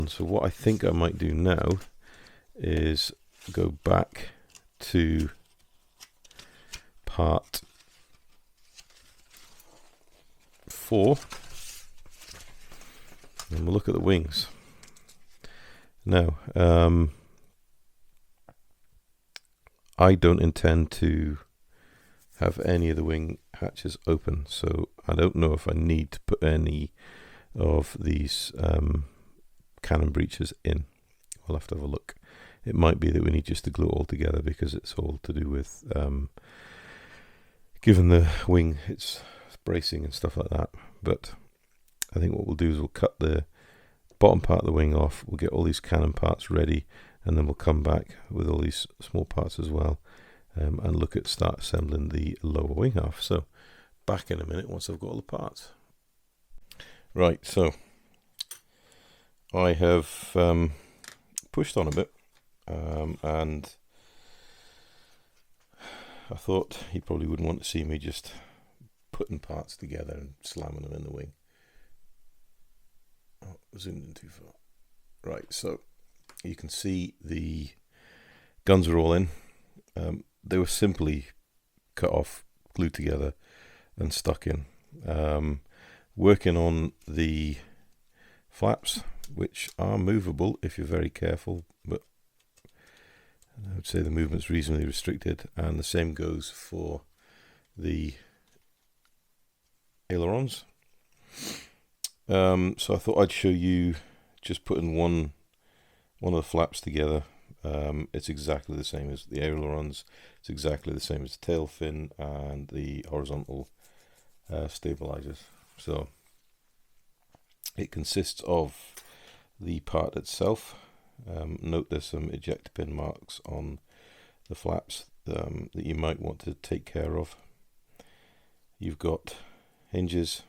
So what I think I might do now is go back to part 4 and we'll look at the wings. Now, I don't intend to have any of the wing hatches open, so I don't know if I need to put any of these cannon breeches in. We'll have to have a look. It might be that we need just to glue it all together because it's all to do with giving the wing its bracing and stuff like that. But I think what we'll do is we'll cut the bottom part of the wing off, we'll get all these cannon parts ready, and then we'll come back with all these small parts as well, and look at start assembling the lower wing half. So back in a minute once I've got all the parts. Right, so I have pushed on a bit, and I thought you probably wouldn't want to see me just putting parts together and slamming them in the wing. Oh, zoomed in too far. Right, so you can see the guns are all in. They were simply cut off, glued together and stuck in. Working on the flaps, which are movable if you're very careful, but I would say the movement's reasonably restricted, and the same goes for the ailerons. So I thought I'd show you just putting one of the flaps together. It's exactly the same as the ailerons, it's exactly the same as the tail fin and the horizontal stabilizers. So it consists of the part itself. Note there's some ejector pin marks on the flaps that you might want to take care of. You've got hinges,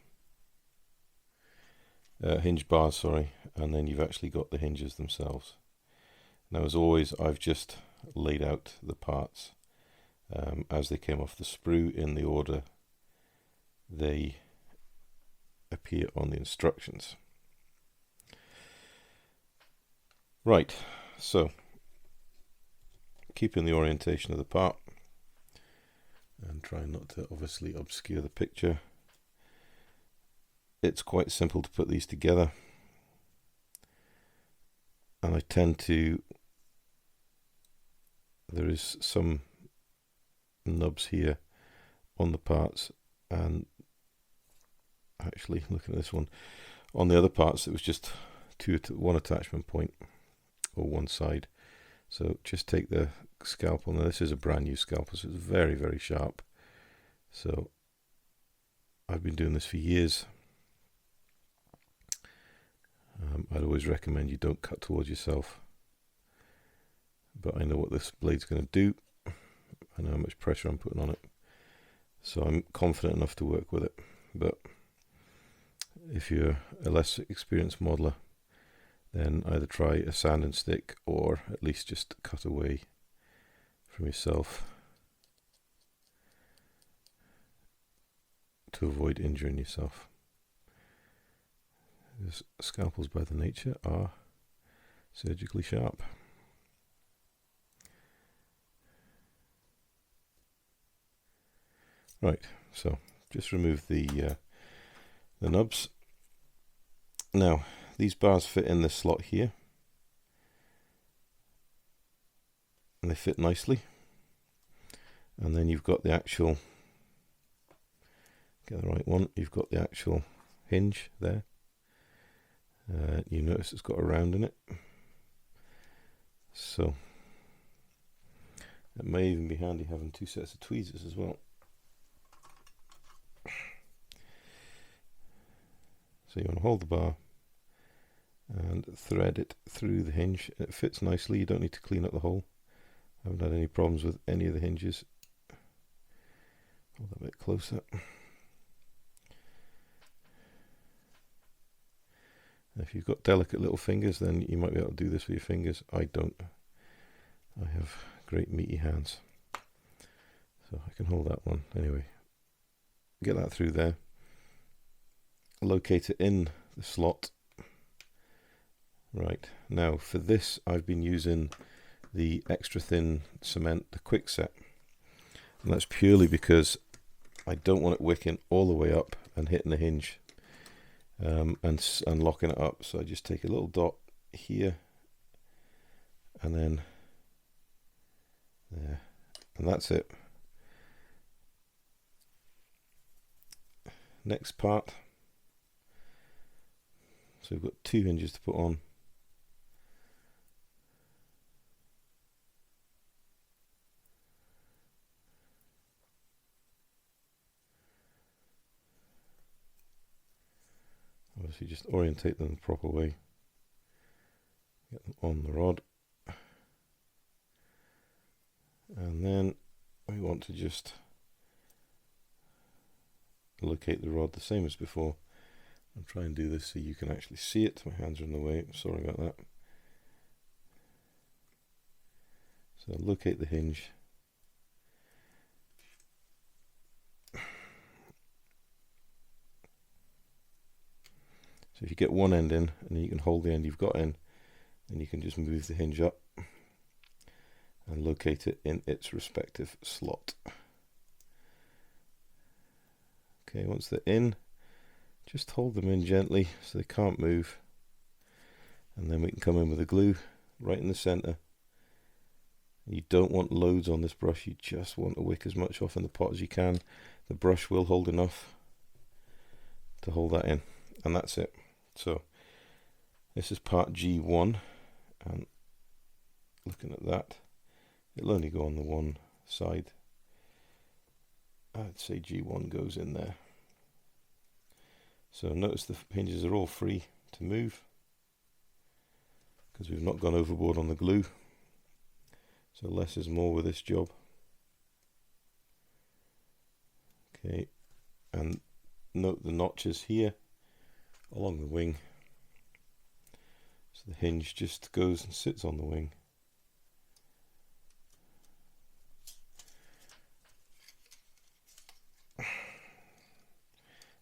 hinge bars, sorry, and then you've actually got the hinges themselves. Now, as always, I've just laid out the parts as they came off the sprue in the order they appear on the instructions. Right, so keeping the orientation of the part and trying not to obviously obscure the picture. It's quite simple to put these together, and I tend to, there is some nubs here on the parts, and actually looking at this one, on the other parts it was just one attachment point or one side. So just take the scalpel. Now this is a brand new scalpel, so it's very, very sharp. So I've been doing this for years. I'd always recommend you don't cut towards yourself, but I know what this blade's going to do. I know how much pressure I'm putting on it, so I'm confident enough to work with it. But if you're a less experienced modeler, then either try a sand and stick, or at least just cut away from yourself to avoid injuring yourself. Because scalpels by their nature are surgically sharp. Right, so just remove the nubs. Now these bars fit in this slot here, and they fit nicely. And then you've got the actual, get the right one, you've got the actual hinge there. You notice it's got a round in it, so it may even be handy having two sets of tweezers as well. So you want to hold the bar and thread it through the hinge. It fits nicely, you don't need to clean up the hole. I haven't had any problems with any of the hinges. Hold that a bit closer. If you've got delicate little fingers, then you might be able to do this with your fingers. I don't. I have great meaty hands, so I can hold that one. Anyway, get that through there. Locate it in the slot Right, now for this I've been using the extra thin cement, the quick set, and that's purely because I don't want it wicking all the way up and hitting the hinge and locking it up. So I just take a little dot here and then there, and that's it. Next part, so we've got 2 hinges to put on. Obviously just orientate them the proper way, get them on the rod, and then we want to just locate the rod the same as before. I'll try and do this so you can actually see it. My hands are in the way, sorry about that. So locate the hinge. So if you get one end in, and you can hold the end you've got in, then you can just move the hinge up and locate it in its respective slot. Okay, once they're in, just hold them in gently so they can't move, and then we can come in with the glue right in the center. You don't want loads on this brush, you just want to wick as much off in the pot as you can. The brush will hold enough to hold that in, and that's it. So this is part G1, and looking at that, it'll only go on the one side. I'd say G1 goes in there. So notice the hinges are all free to move because we've not gone overboard on the glue. So less is more with this job. Okay, and note the notches here along the wing. So the hinge just goes and sits on the wing.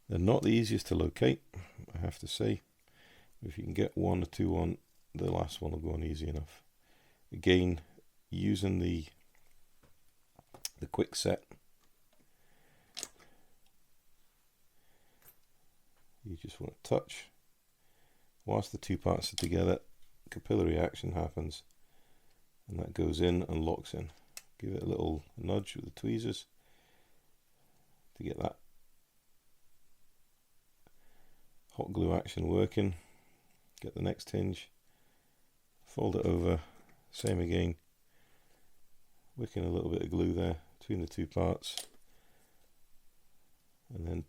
They're not the easiest to locate, I have to say. If you can get 1 or 2 on, the last one will go on easy enough. Again, using the quick set, you just want to touch. Whilst the 2 parts are together, capillary action happens, and that goes in and locks in. Give it a little nudge with the tweezers to get that hot glue action working. Get the next hinge, fold it over, same again, wicking a little bit of glue there between the 2 parts, and then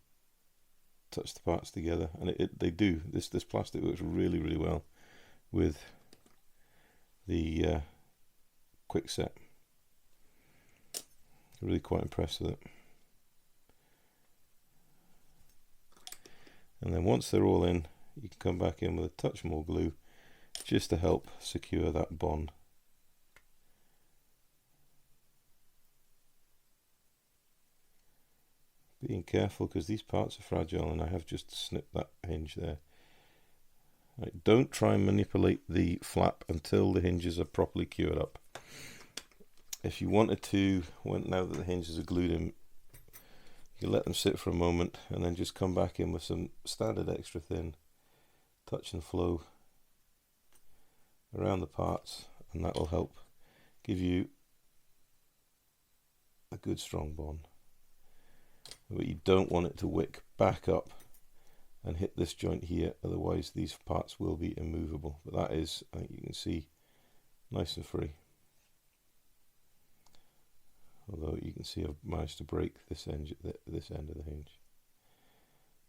touch the parts together. And they do, this plastic works really well with the quick set. Really quite impressed with it. And then once they're all in, you can come back in with a touch more glue just to help secure that bond. Being careful because these parts are fragile, and I have just snipped that hinge there. Right, don't try and manipulate the flap until the hinges are properly cured up. If you wanted to, now that the hinges are glued in, you let them sit for a moment and then just come back in with some standard extra thin touch and flow around the parts, and that will help give you a good strong bond. But you don't want it to wick back up and hit this joint here, otherwise these parts will be immovable. But that is, I think you can see, nice and free. Although you can see I've managed to break this end of the hinge.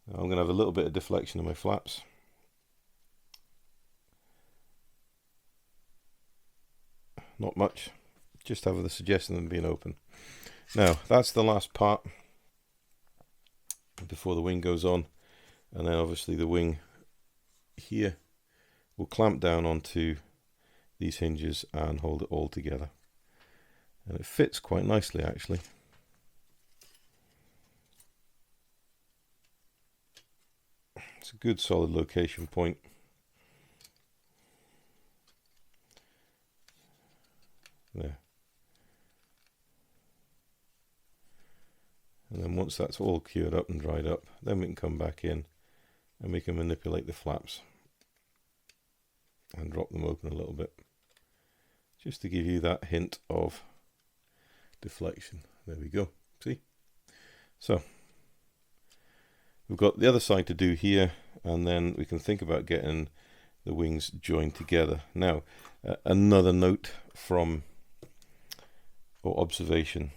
Now I'm going to have a little bit of deflection in my flaps. Not much, just have the suggestion of them being open. Now that's the last part before the wing goes on, and then obviously the wing here will clamp down onto these hinges and hold it all together. And it fits quite nicely actually. It's a good solid location point. once that's all cured up and dried up, then we can come back in and we can manipulate the flaps and drop them open a little bit, just to give you that hint of deflection. There we go, see? So we've got the other side to do here, and then we can think about getting the wings joined together. Now, another note from, or observation,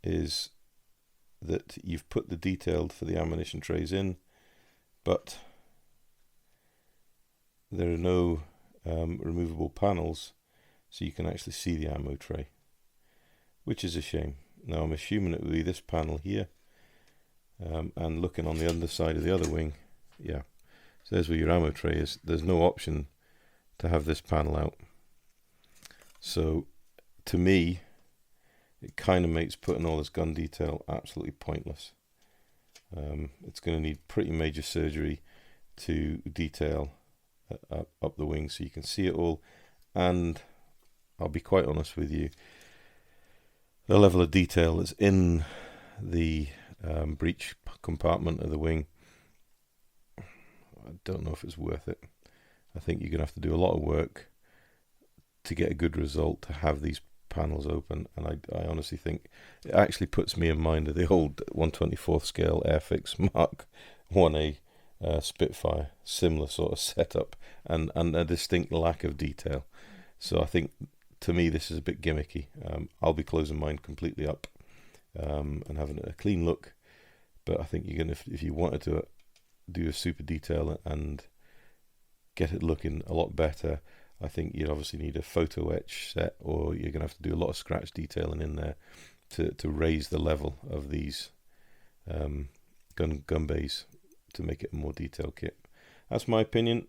is that you've put the detail for the ammunition trays in, but there are no removable panels, so you can actually see the ammo tray, which is a shame. Now I'm assuming it will be this panel here, and looking on the underside of the other wing, yeah, so there's where your ammo tray is. There's no option to have this panel out, so to me it kind of makes putting all this gun detail absolutely pointless. It's going to need pretty major surgery to detail up the wing so you can see it all, and I'll be quite honest with you, the level of detail that's in the breech compartment of the wing, I don't know if it's worth it. I think you're going to have to do a lot of work to get a good result to have these panels open, and I honestly think it actually puts me in mind of the old 1/24th scale Airfix Mark 1A Spitfire, similar sort of setup and a distinct lack of detail. So I think, to me, this is a bit gimmicky. I'll be closing mine completely up and having a clean look, but I think you're gonna, if you wanted to do a super detail and get it looking a lot better, I think you'd obviously need a photo etch set, or you're going to have to do a lot of scratch detailing in there to raise the level of these gun bays to make it a more detailed kit. That's my opinion.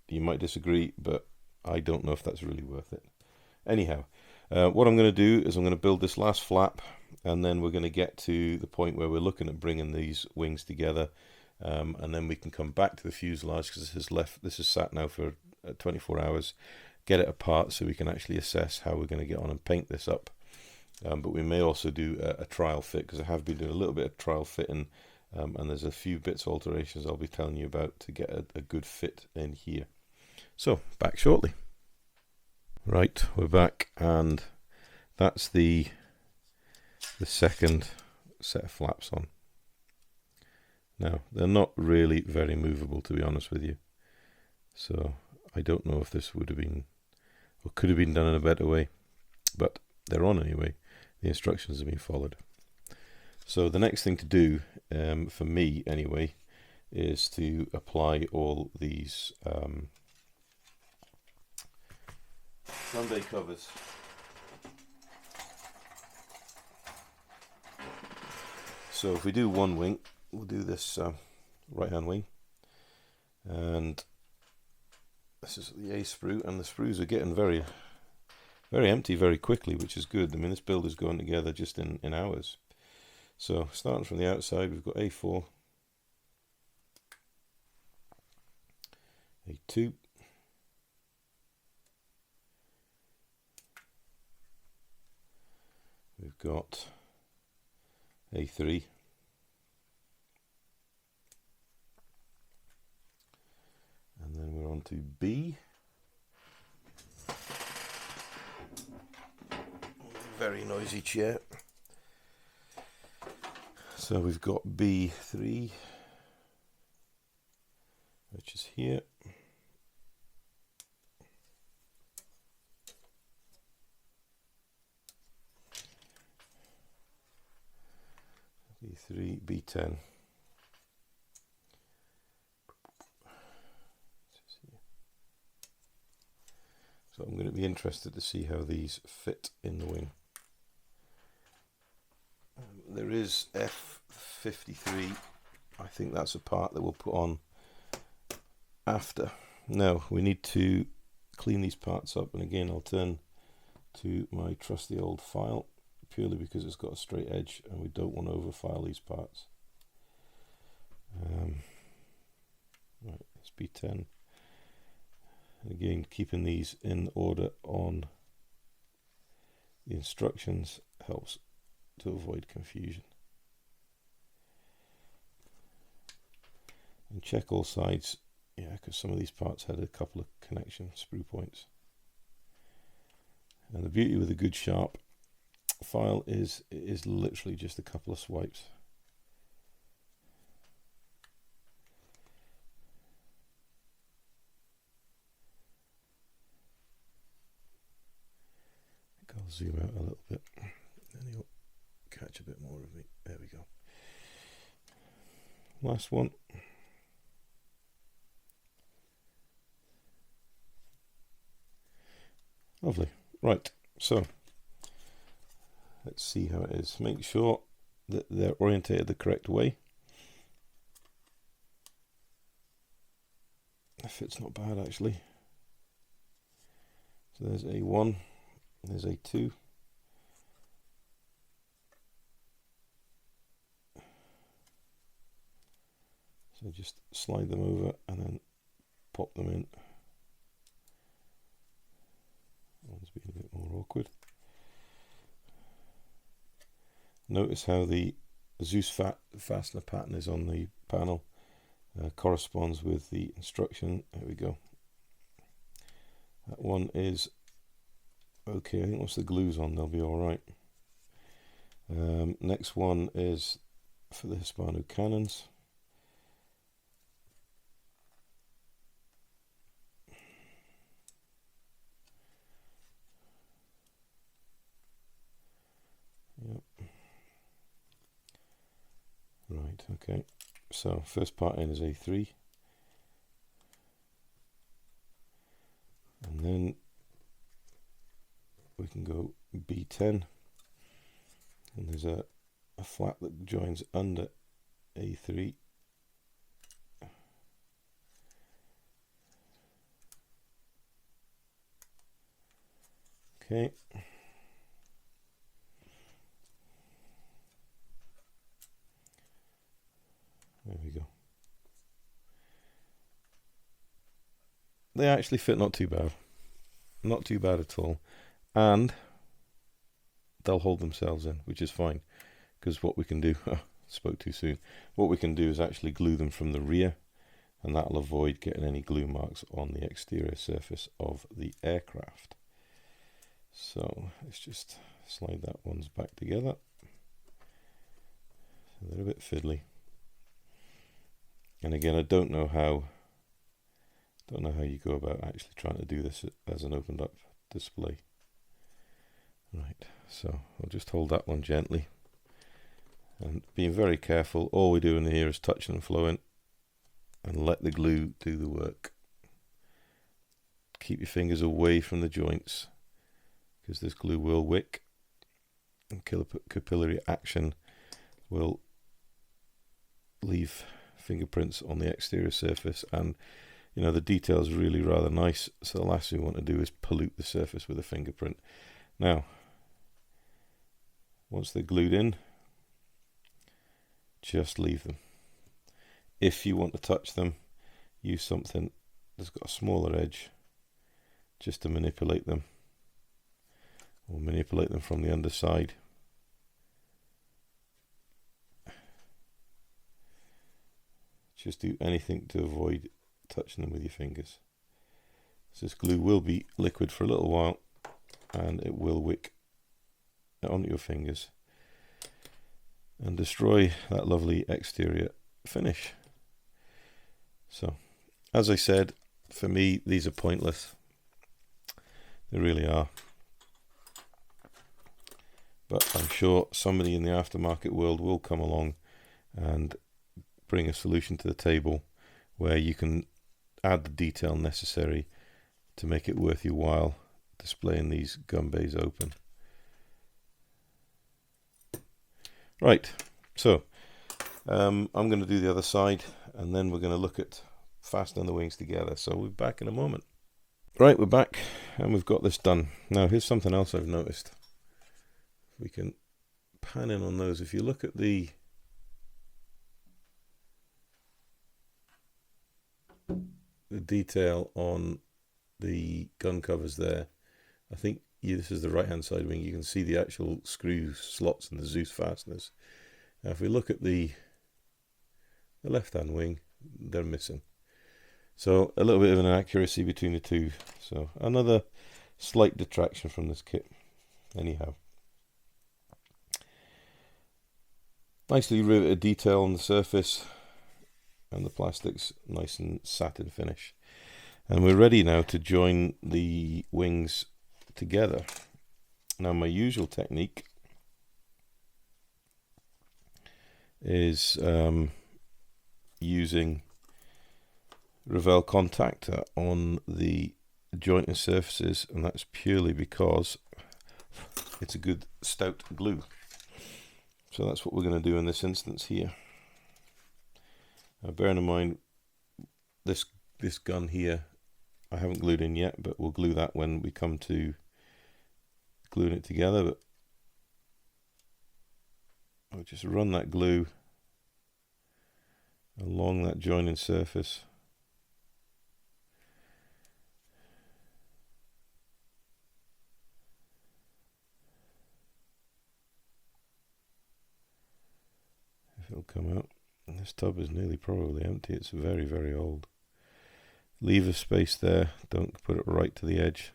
You might disagree, but I don't know if that's really worth it. Anyhow, what I'm going to do is I'm going to build this last flap, and then we're going to get to the point where we're looking at bringing these wings together, and then we can come back to the fuselage, because this is sat now for 24 hours, get it apart so we can actually assess how we're going to get on and paint this up. But we may also do a trial fit, because I have been doing a little bit of trial fitting, and there's a few bits alterations I'll be telling you about to get a good fit in here. So back shortly. Right, we're back, and that's the second set of flaps on. Now, they're not really very movable, to be honest with you, so I don't know if this would have been, or could have been done in a better way, but they're on anyway. The instructions have been followed. So the next thing to do, for me anyway, is to apply all these Sunday covers. So if we do one wing, we'll do this right hand wing, and this is the A sprue, and the sprues are getting very empty very quickly, which is good. I mean, this build is going together just in hours. So starting from the outside, we've got A4, A2, we've got A3, and then we're on to B. Very noisy chair. So we've got B3, which is here. B3, B10. So I'm going to be interested to see how these fit in the wing. There is F53. I think that's a part that we'll put on after. Now we need to clean these parts up, and again I'll turn to my trusty old file, purely because it's got a straight edge and we don't want to overfile these parts. Right, it's B10. And again, keeping these in order on the instructions helps to avoid confusion. And check all sides, yeah, because some of these parts had a couple of connection sprue points. And the beauty with a good sharp file is it is literally just a couple of swipes. I'll zoom out a little bit, then you'll catch a bit more of me. There we go. Last one. Lovely. Right, so let's see how it is. Make sure that they're orientated the correct way. The fit's not bad actually. So there's A1. There's A2. So just slide them over and then pop them in. One's been a bit more awkward. Notice how the Zeus fastener pattern is on the panel. Corresponds with the instruction. There we go. That one is okay. I think once the glue's on, they'll be all right. Next one is for the Hispano cannons. Yep. Right. Okay. So first part in is A3, and then we can go B10, and there's a flap that joins under A3. Okay. There we go. They actually fit not too bad. Not too bad at all. And they'll hold themselves in, which is fine. Because what we can do, spoke too soon. What we can do is actually glue them from the rear, and that'll avoid getting any glue marks on the exterior surface of the aircraft. So let's just slide that one's back together. So they're a bit fiddly. And again, I don't know how you go about actually trying to do this as an opened up display. Right, so I'll just hold that one gently. And being very careful, all we're doing here is touching and flowing, and let the glue do the work. Keep your fingers away from the joints, because this glue will wick, and capillary action will leave fingerprints on the exterior surface, and you know the detail is really rather nice, so the last thing we want to do is pollute the surface with a fingerprint. Now once they're glued in, just leave them. If you want to touch them, use something that's got a smaller edge just to manipulate them, or manipulate them from the underside. Just do anything to avoid touching them with your fingers. So this glue will be liquid for a little while, and it will wick onto your fingers and destroy that lovely exterior finish. So, as I said, for me, these are pointless. They really are. But I'm sure somebody in the aftermarket world will come along and bring a solution to the table where you can add the detail necessary to make it worth your while displaying these gun bays open. Right, so I'm going to do the other side, and then we're going to look at fastening the wings together. So we'll be back in a moment. Right, we're back and we've got this done. Now here's something else I've noticed. We can pan in on those. If you look at the detail on the gun covers there, I think this is the right hand side wing. You can see the actual screw slots and the Zeus fasteners. Now if we look at the left hand wing, they're missing. So a little bit of an inaccuracy between the two. So another slight detraction from this kit. Anyhow, nicely riveted detail on the surface, and the plastic's nice and satin finish. And we're ready now to join the wings together. Now my usual technique is using Revell contactor on the jointing surfaces, and that's purely because it's a good stout glue. So that's what we're going to do in this instance here. Now bearing in mind this gun here I haven't glued in yet, but we'll glue that when we come to gluing it together. But I'll just run that glue along that joining surface. If it'll come out. And this tub is nearly probably empty. It's very, very old. Leave a space there. Don't put it right to the edge.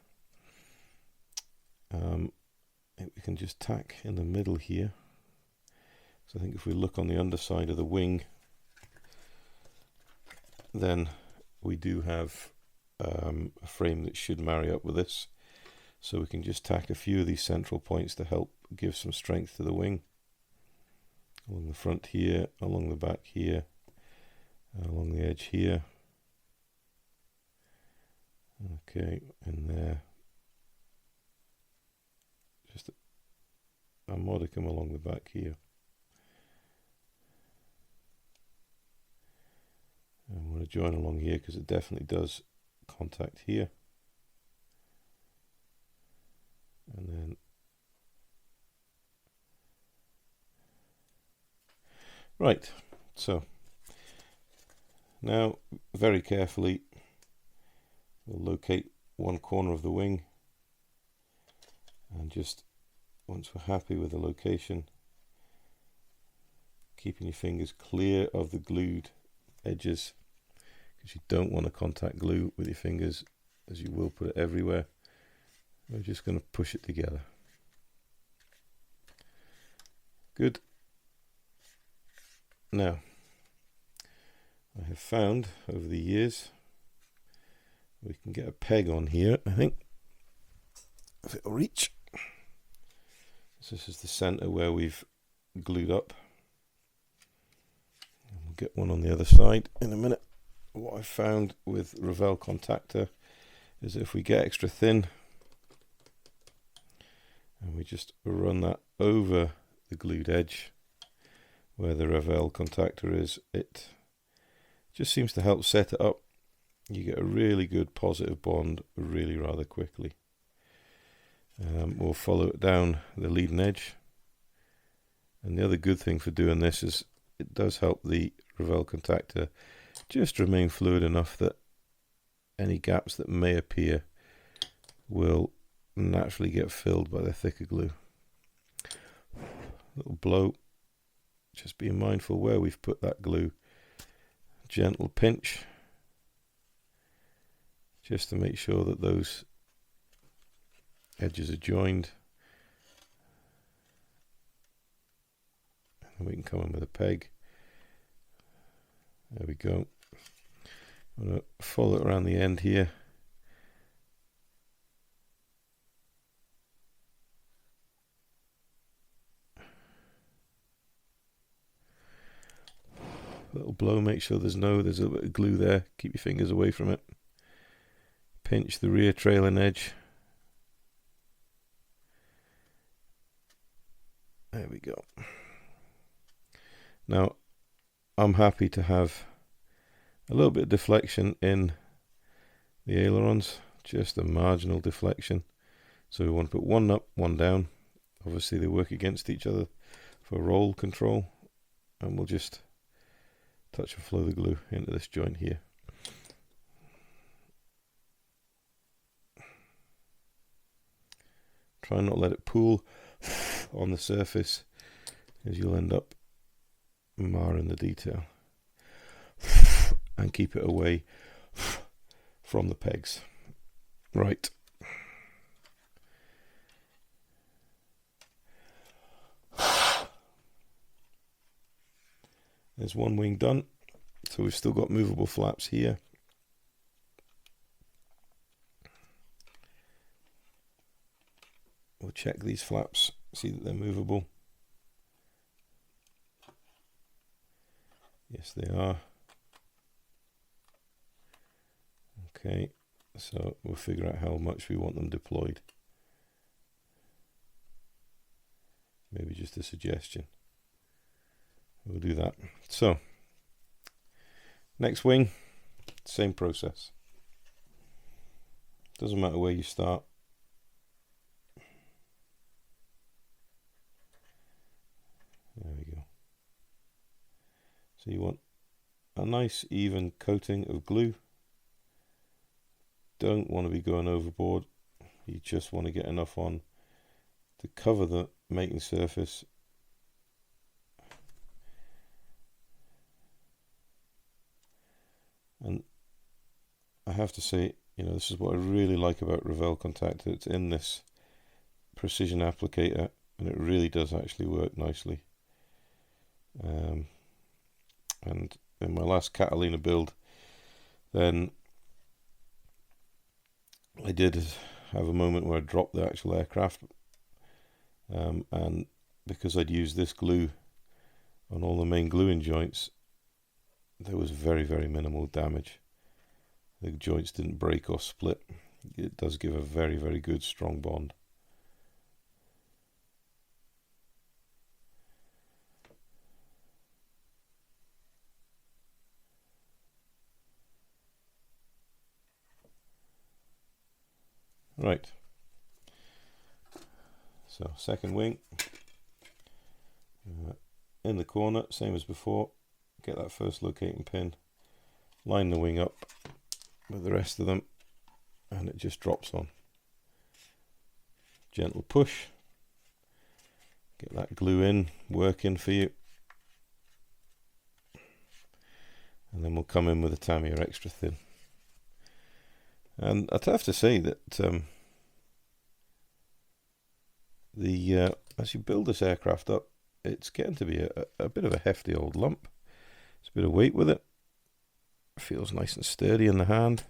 We can just tack in the middle here. So I think if we look on the underside of the wing, then we do have a frame that should marry up with this. So we can just tack a few of these central points to help give some strength to the wing. Along the front here, along the back here, along the edge here. Okay, in there. Just a modicum along the back here. And I'm going to join along here because it definitely does contact here. And then right, so now very carefully we'll locate one corner of the wing, and just once we're happy with the location, keeping your fingers clear of the glued edges, because you don't want to contact glue with your fingers, as you will put it everywhere. We're just going to push it together. Good. Now, I have found over the years we can get a peg on here, I think, if it'll reach. So this is the center where we've glued up. And we'll get one on the other side in a minute. What I've found with Revell contactor is if we get extra thin and we just run that over the glued edge where the Revell contactor is, it just seems to help set it up. You get a really good positive bond really rather quickly. We'll follow it down the leading edge, and the other good thing for doing this is it does help the Revell contactor just remain fluid enough that any gaps that may appear will naturally get filled by the thicker glue. Little blow, just being mindful where we've put that glue. Gentle pinch, just to make sure that those edges are joined. And we can come in with a peg. There we go. I'm going to follow it around the end here. Little blow, make sure there's a bit of glue there. Keep your fingers away from it. Pinch the rear trailing edge. There we go. Now, I'm happy to have a little bit of deflection in the ailerons, just a marginal deflection. So we want to put one up, one down. Obviously they work against each other for roll control, and we'll just touch and flow the glue into this joint here. Try not to let it pool on the surface, as you'll end up marring the detail. and keep it away from the pegs. Right. There's one wing done. So we've still got movable flaps here. We'll check these flaps, see that they're movable. Yes, they are. Okay, so we'll figure out how much we want them deployed. Maybe just a suggestion. We'll do that. So, next wing, same process. Doesn't matter where you start. There we go. So you want a nice even coating of glue. Don't want to be going overboard. You just want to get enough on to cover the mating surface. And I have to say, you know, this is what I really like about Revell contactor. It's in this precision applicator, and it really does actually work nicely. And in my last Catalina build, then I did have a moment where I dropped the actual aircraft, and because I'd used this glue on all the main gluing joints, there was very, very minimal damage. The joints didn't break or split. It does give a very, very good strong bond. Right. So second wing. In the corner, same as before. Get that first locating pin. Line the wing up with the rest of them, and it just drops on. Gentle push. Get that glue in, working for you. And then we'll come in with a Tamiya extra thin. And I'd have to say that as you build this aircraft up, it's getting to be a bit of a hefty old lump. It's a bit of weight with it. Feels nice and sturdy in the hand.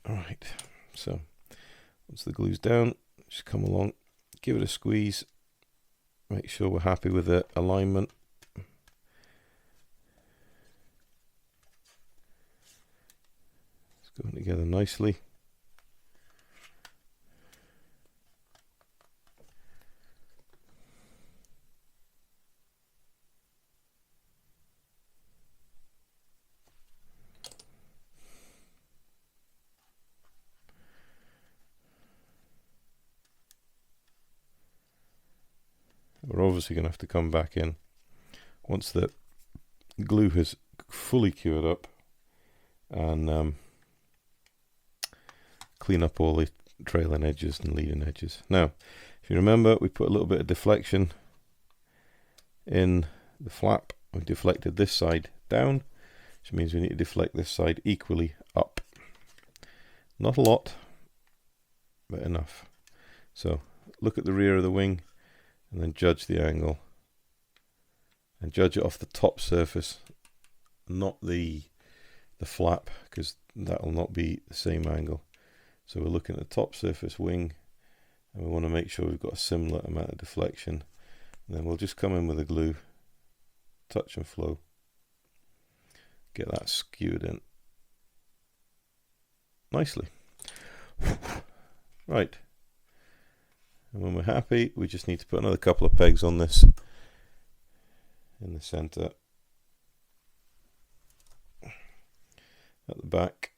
Alright, so once the glue's down, just come along, give it a squeeze, make sure we're happy with the alignment. It's going together nicely. We're obviously going to have to come back in once the glue has fully cured up and clean up all the trailing edges and leading edges. Now, if you remember, we put a little bit of deflection in the flap. We deflected this side down, which means we need to deflect this side equally up. Not a lot, but enough. So look at the rear of the wing, and then judge the angle, and judge it off the top surface, not the flap, because that will not be the same angle. So we're looking at the top surface wing, and we want to make sure we've got a similar amount of deflection. And then we'll just come in with the glue, touch and flow, get that skewered in nicely. Right. And when we're happy, we just need to put another couple of pegs on this in the center, at the back,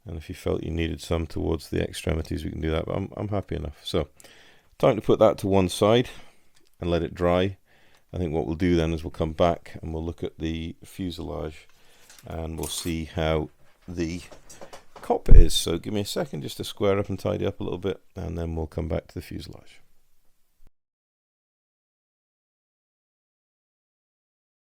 and if you felt you needed some towards the extremities, we can do that, but I'm happy enough. So time to put that to one side and let it dry. I think what we'll do then is we'll come back and we'll look at the fuselage, and we'll see how the cockpit is. So give me a second just to square up and tidy up a little bit, and then we'll come back to the fuselage.